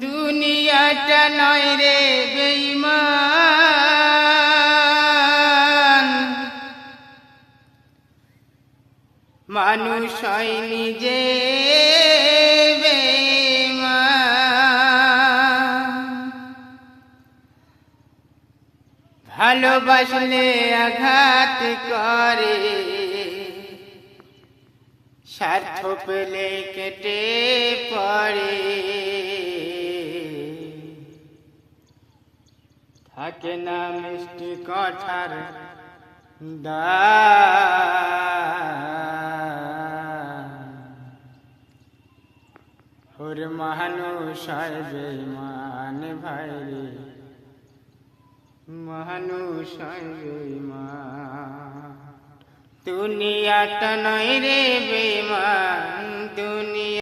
দুনিয়াটা নয় রে বেঈমান, মানুষ হয় নিজে বেঈমান। ভালোবাসলে আঘাত করে, স্বার্থ পেলে কেটে পড়ে। থাকে না মিষ্টি কথার ওরে মানুষ হয় বেঈমান ভাইরে, মানুষ হয় বেঈমান। দুনিয়াটা নয় রে বেঈমান,